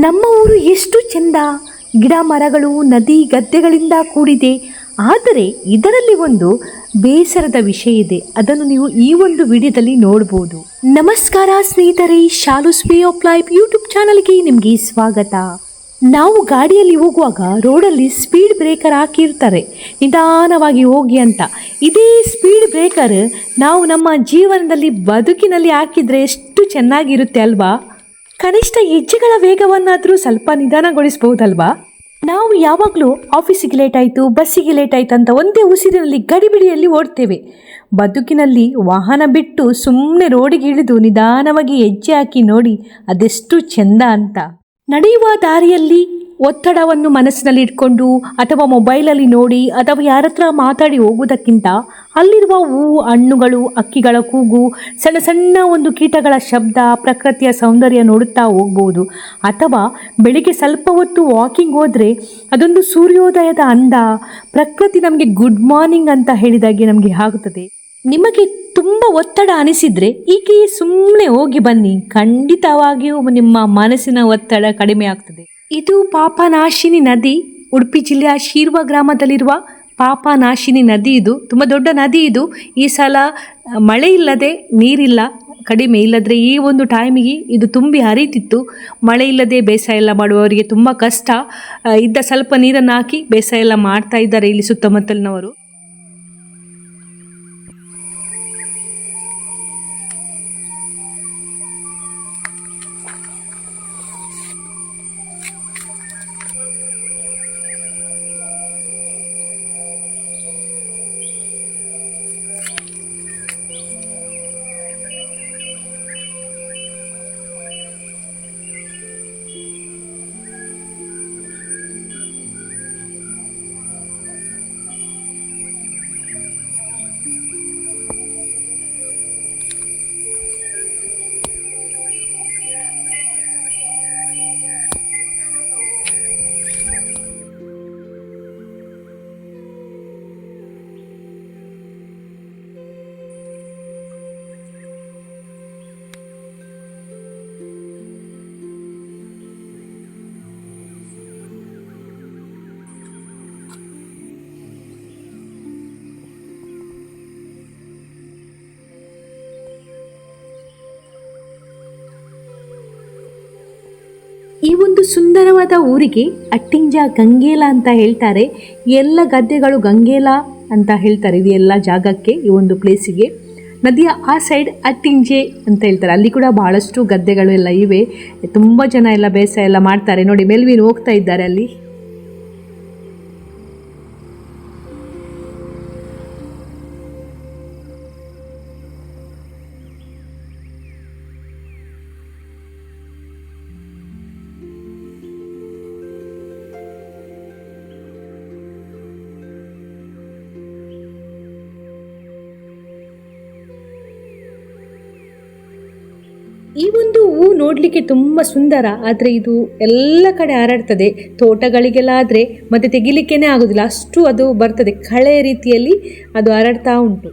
ನಮ್ಮ ಊರು ಎಷ್ಟು ಚೆಂದ, ಗಿಡ ಮರಗಳು ನದಿ ಗದ್ದೆಗಳಿಂದ ಕೂಡಿದೆ. ಆದರೆ ಇದರಲ್ಲಿ ಒಂದು ಬೇಸರದ ವಿಷಯ ಇದೆ. ಅದನ್ನು ನೀವು ಈ ಒಂದು ವಿಡಿಯೋದಲ್ಲಿ ನೋಡ್ಬೋದು. ನಮಸ್ಕಾರ ಸ್ನೇಹಿತರೆ, ಶಾಲೂಸ್ ವೇ ಆಫ್ ಲೈಫ್ ಯೂಟ್ಯೂಬ್ ಚಾನಲ್ಗೆ ನಿಮಗೆ ಸ್ವಾಗತ. ನಾವು ಗಾಡಿಯಲ್ಲಿ ಹೋಗುವಾಗ ರೋಡಲ್ಲಿ ಸ್ಪೀಡ್ ಬ್ರೇಕರ್ ಹಾಕಿರ್ತಾರೆ, ನಿಧಾನವಾಗಿ ಹೋಗಿ ಅಂತ. ಇದೇ ಸ್ಪೀಡ್ ಬ್ರೇಕರ್ ನಾವು ನಮ್ಮ ಜೀವನದಲ್ಲಿ ಬದುಕಿನಲ್ಲಿ ಹಾಕಿದರೆ ಎಷ್ಟು ಚೆನ್ನಾಗಿರುತ್ತೆ ಅಲ್ವಾ? ಕನಿಷ್ಠ ಹೆಜ್ಜೆಗಳ ವೇಗವನ್ನಾದರೂ ಸ್ವಲ್ಪ ನಿಧಾನಗೊಳಿಸಬಹುದಲ್ವಾ? ನಾವು ಯಾವಾಗಲೂ ಆಫೀಸಿಗೆ ಲೇಟ್ ಆಯಿತು, ಬಸ್ಸಿಗೆ ಲೇಟ್ ಆಯಿತು ಅಂತ ಒಂದೇ ಉಸಿರಿನಲ್ಲಿ ಗಡಿಬಿಡಿಯಲ್ಲಿ ಓಡ್ತೇವೆ. ಬದುಕಿನಲ್ಲಿ ವಾಹನ ಬಿಟ್ಟು ಸುಮ್ಮನೆ ರೋಡಿಗೆ ಇಳಿದು ನಿಧಾನವಾಗಿ ಹೆಜ್ಜೆ ಹಾಕಿ ನೋಡಿ, ಅದೆಷ್ಟು ಚೆಂದ ಅಂತ. ನಡೆಯುವ ದಾರಿಯಲ್ಲಿ ಒತ್ತಡವನ್ನು ಮನಸ್ಸಿನಲ್ಲಿ ಇಟ್ಕೊಂಡು ಅಥವಾ ಮೊಬೈಲಲ್ಲಿ ನೋಡಿ ಅಥವಾ ಯಾರ ಹತ್ರ ಮಾತಾಡಿ ಹೋಗುವುದಕ್ಕಿಂತ ಅಲ್ಲಿರುವ ಹೂವು, ಹಣ್ಣುಗಳು, ಹಕ್ಕಿಗಳ ಕೂಗು, ಸಣ್ಣ ಸಣ್ಣ ಒಂದು ಕೀಟಗಳ ಶಬ್ದ, ಪ್ರಕೃತಿಯ ಸೌಂದರ್ಯ ನೋಡುತ್ತಾ ಹೋಗ್ಬೋದು. ಅಥವಾ ಬೆಳಿಗ್ಗೆ ಸ್ವಲ್ಪ ಹೊತ್ತು ವಾಕಿಂಗ್ ಹೋದರೆ ಅದೊಂದು ಸೂರ್ಯೋದಯದ ಅಂದ, ಪ್ರಕೃತಿ ನಮಗೆ ಗುಡ್ ಮಾರ್ನಿಂಗ್ ಅಂತ ಹೇಳಿದಾಗೆ ನಮಗೆ ಆಗುತ್ತದೆ. ನಿಮಗೆ ತುಂಬ ಒತ್ತಡ ಅನಿಸಿದರೆ ಹೀಗೆ ಸುಮ್ಮನೆ ಹೋಗಿ ಬನ್ನಿ, ಖಂಡಿತವಾಗಿಯೂ ನಿಮ್ಮ ಮನಸ್ಸಿನ ಒತ್ತಡ ಕಡಿಮೆ ಆಗ್ತದೆ. ಇದು ಪಾಪನಾಶಿನಿ ನದಿ, ಉಡುಪಿ ಜಿಲ್ಲೆಯ ಶಿರ್ವ ಗ್ರಾಮದಲ್ಲಿರುವ ಪಾಪನಾಶಿನಿ ನದಿ. ಇದು ತುಂಬ ದೊಡ್ಡ ನದಿ. ಇದು ಈ ಸಲ ಮಳೆ ಇಲ್ಲದೆ ನೀರಿಲ್ಲ, ಕಡಿಮೆ. ಇಲ್ಲದ್ರೆ ಈ ಒಂದು ಟೈಮಿಗೆ ಇದು ತುಂಬಿ ಹರಿತಿತ್ತು. ಮಳೆ ಇಲ್ಲದೆ ಬೇಸಾಯ ಎಲ್ಲ ಮಾಡುವವರಿಗೆ ತುಂಬ ಕಷ್ಟ. ಇದ್ದ ಸ್ವಲ್ಪ ನೀರನ್ನು ಹಾಕಿ ಬೇಸಾಯ ಎಲ್ಲ ಮಾಡ್ತಾ ಇದ್ದಾರೆ ಇಲ್ಲಿ ಸುತ್ತಮುತ್ತಲಿನವರು. ಈ ಒಂದು ಸುಂದರವಾದ ಊರಿಗೆ ಅಟ್ಟಿಂಜ ಗಂಗೇಲ ಅಂತ ಹೇಳ್ತಾರೆ. ಎಲ್ಲ ಗದ್ದೆಗಳು ಗಂಗೇಲ ಅಂತ ಹೇಳ್ತಾರೆ ಇದು ಎಲ್ಲ ಜಾಗಕ್ಕೆ, ಈ ಒಂದು ಪ್ಲೇಸಿಗೆ. ನದಿಯ ಆ ಸೈಡ್ ಅಟ್ಟಿಂಜೆ ಅಂತ ಹೇಳ್ತಾರೆ. ಅಲ್ಲಿ ಕೂಡ ಬಹಳಷ್ಟು ಗದ್ದೆಗಳು ಎಲ್ಲ ಇವೆ. ತುಂಬ ಜನ ಎಲ್ಲ ಬೇಸಾಯ ಎಲ್ಲ ಮಾಡ್ತಾರೆ. ನೋಡಿ, ಮೆಲ್ವಿನ್ ಹೋಗ್ತಾ ಇದ್ದಾರೆ ಅಲ್ಲಿ. ಈ ಒಂದು ಹೂ ನೋಡಲಿಕ್ಕೆ ತುಂಬ ಸುಂದರ, ಆದರೆ ಇದು ಎಲ್ಲ ಕಡೆ ಹರಡ್ತದೆ. ತೋಟಗಳಿಗೆಲ್ಲ ಆದರೆ ಮತ್ತೆ ತೆಗಿಲಿಕ್ಕೇನೆ ಆಗೋದಿಲ್ಲ, ಅಷ್ಟು ಅದು ಬರ್ತದೆ. ಕಳೆ ರೀತಿಯಲ್ಲಿ ಅದು ಹರಡ್ತಾ ಉಂಟು.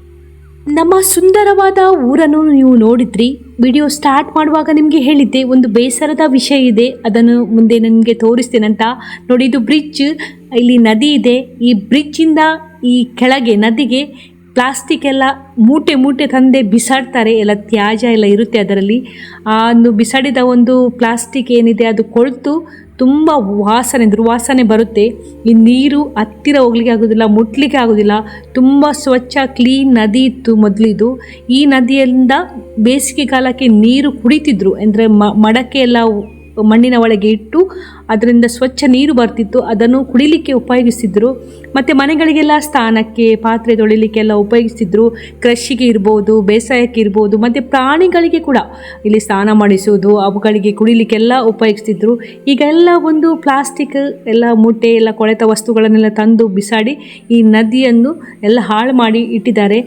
ನಮ್ಮ ಸುಂದರವಾದ ಊರನ್ನು ನೀವು ನೋಡಿದ್ರಿ. ವಿಡಿಯೋ ಸ್ಟಾರ್ಟ್ ಮಾಡುವಾಗ ನಿಮಗೆ ಹೇಳಿದ್ದೆ ಒಂದು ಬೇಸರದ ವಿಷಯ ಇದೆ, ಅದನ್ನು ಮುಂದೆ ನನಗೆ ತೋರಿಸ್ತೇನೆ ಅಂತ. ನೋಡಿ, ಇದು ಬ್ರಿಡ್ಜ್, ಇಲ್ಲಿ ನದಿ ಇದೆ. ಈ ಬ್ರಿಡ್ಜಿಂದ ಈ ಕೆಳಗೆ ನದಿಗೆ ಪ್ಲಾಸ್ಟಿಕ್ ಎಲ್ಲ ಮೂಟೆ ಮೂಟೆ ತಂದೆ ಬಿಸಾಡ್ತಾರೆ. ಎಲ್ಲ ತ್ಯಾಜ್ಯ ಎಲ್ಲ ಇರುತ್ತೆ ಅದರಲ್ಲಿ. ಆ ಒಂದು ಬಿಸಾಡಿದ ಒಂದು ಪ್ಲಾಸ್ಟಿಕ್ ಏನಿದೆ ಅದು ಕೊಳೆತು ತುಂಬ ದುರ್ವಾಸನೆ ಬರುತ್ತೆ. ಈ ನೀರು ಹತ್ತಿರ ಹೋಗ್ಲಿಕ್ಕೆ ಆಗೋದಿಲ್ಲ, ಮುಟ್ಲಿಕ್ಕೆ ಆಗೋದಿಲ್ಲ. ತುಂಬ ಸ್ವಚ್ಛ ಕ್ಲೀನ್ ನದಿ ಇತ್ತು ಮೊದಲಿದು. ಈ ನದಿಯಿಂದ ಬೇಸಿಗೆ ಕಾಲಕ್ಕೆ ನೀರು ಕುಡಿತಿದ್ರು, ಅಂದರೆ ಮಡಕೆ ಎಲ್ಲ ಮಣ್ಣಿನ ಒಳಗೆ ಇಟ್ಟು ಅದರಿಂದ ಸ್ವಚ್ಛ ನೀರು ಬರ್ತಿತ್ತು. ಅದನ್ನು ಕುಡಿಲಿಕ್ಕೆ ಉಪಯೋಗಿಸ್ತಿದ್ರು. ಮತ್ತು ಮನೆಗಳಿಗೆಲ್ಲ ಸ್ನಾನಕ್ಕೆ, ಪಾತ್ರೆ ತೊಳಿಲಿಕ್ಕೆಲ್ಲ ಉಪಯೋಗಿಸ್ತಿದ್ರು. ಕೃಷಿಗೆ ಇರ್ಬೋದು, ಬೇಸಾಯಕ್ಕೆ ಇರ್ಬೋದು, ಮತ್ತು ಪ್ರಾಣಿಗಳಿಗೆ ಕೂಡ ಇಲ್ಲಿ ಸ್ನಾನ ಮಾಡಿಸೋದು, ಅವುಗಳಿಗೆ ಕುಡಿಲಿಕ್ಕೆಲ್ಲ ಉಪಯೋಗಿಸ್ತಿದ್ರು. ಈಗ ಎಲ್ಲ ಒಂದು ಪ್ಲಾಸ್ಟಿಕ್ ಎಲ್ಲ ಮೂಟೆ ಎಲ್ಲ ಕೊಳೆತ ವಸ್ತುಗಳನ್ನೆಲ್ಲ ತಂದು ಬಿಸಾಡಿ ಈ ನದಿಯನ್ನು ಎಲ್ಲ ಹಾಳು ಮಾಡಿ ಇಟ್ಟಿದ್ದಾರೆ.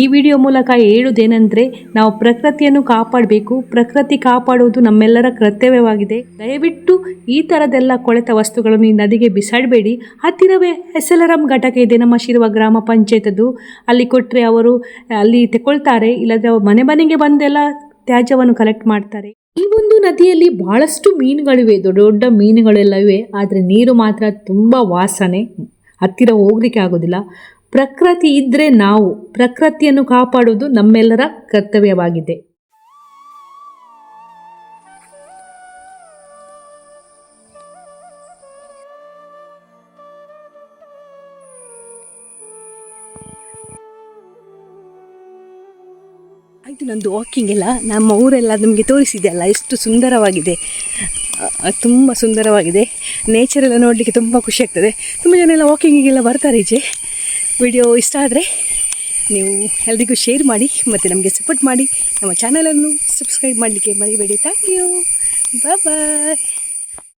ಈ ವಿಡಿಯೋ ಮೂಲಕ ಹೇಳುವುದೇನೆಂದರೆ, ನಾವು ಪ್ರಕೃತಿಯನ್ನು ಕಾಪಾಡಬೇಕು. ಪ್ರಕೃತಿ ಕಾಪಾಡುವುದು ನಮ್ಮೆಲ್ಲರ ಕರ್ತವ್ಯವಾಗಿದೆ. ದಯವಿಟ್ಟು ಈ ಥರದ್ದೆಲ್ಲ ಕೊಳೆತ ವಸ್ತುಗಳನ್ನು ಈ ನದಿಗೆ ಬಿಸಾಡಬೇಡಿ. ಹತ್ತಿರವೇ SLRM ಘಟಕ ಇದೆ ನಮ್ಮ ಶಿರ್ವ ಗ್ರಾಮ ಪಂಚಾಯತದ್ದು. ಅಲ್ಲಿ ಕೊಟ್ಟರೆ ಅವರು ಅಲ್ಲಿ ತಗೊಳ್ತಾರೆ, ಇಲ್ಲದ್ರೆ ಮನೆ ಮನೆಗೆ ಬಂದೆಲ್ಲ ತ್ಯಾಜ್ಯವನ್ನು ಕಲೆಕ್ಟ್ ಮಾಡ್ತಾರೆ. ಈ ಒಂದು ನದಿಯಲ್ಲಿ ಬಹಳಷ್ಟು ಮೀನುಗಳಿವೆ, ದೊಡ್ಡ ದೊಡ್ಡ ಮೀನುಗಳೆಲ್ಲ ಇವೆ. ಆದರೆ ನೀರು ಮಾತ್ರ ತುಂಬ ವಾಸನೆ, ಹತ್ತಿರ ಹೋಗ್ಲಿಕ್ಕೆ ಆಗೋದಿಲ್ಲ. ಪ್ರಕೃತಿ ಇದ್ದರೆ ನಾವು ಪ್ರಕೃತಿಯನ್ನು ಕಾಪಾಡುವುದು ನಮ್ಮೆಲ್ಲರ ಕರ್ತವ್ಯವಾಗಿದೆ. ಆಯಿತು, ನಂದು ವಾಕಿಂಗ್ ಎಲ್ಲ ನಮ್ಮ ಊರೆಲ್ಲ ನಿಮಗೆ ತೋರಿಸಿದೆ ಅಲ್ಲ, ಎಷ್ಟು ಸುಂದರವಾಗಿದೆ, ತುಂಬ ಸುಂದರವಾಗಿದೆ. ನೇಚರೆಲ್ಲ ನೋಡಲಿಕ್ಕೆ ತುಂಬ ಖುಷಿ ಆಗ್ತದೆ. ತುಂಬ ಜನ ಎಲ್ಲ ವಾಕಿಂಗಿಗೆಲ್ಲ ಬರ್ತಾರೆ ಈಚೆ. ವಿಡಿಯೋ ಇಷ್ಟ ಆದರೆ ನೀವು ಎಲ್ರಿಗೂ ಶೇರ್ ಮಾಡಿ ಮತ್ತು ನಮಗೆ ಸಪೋರ್ಟ್ ಮಾಡಿ. ನಮ್ಮ ಚಾನಲನ್ನು ಸಬ್ಸ್ಕ್ರೈಬ್ ಮಾಡಲಿಕ್ಕೆ ಮರಿಬೇಡಿ. Thank you, bye bye.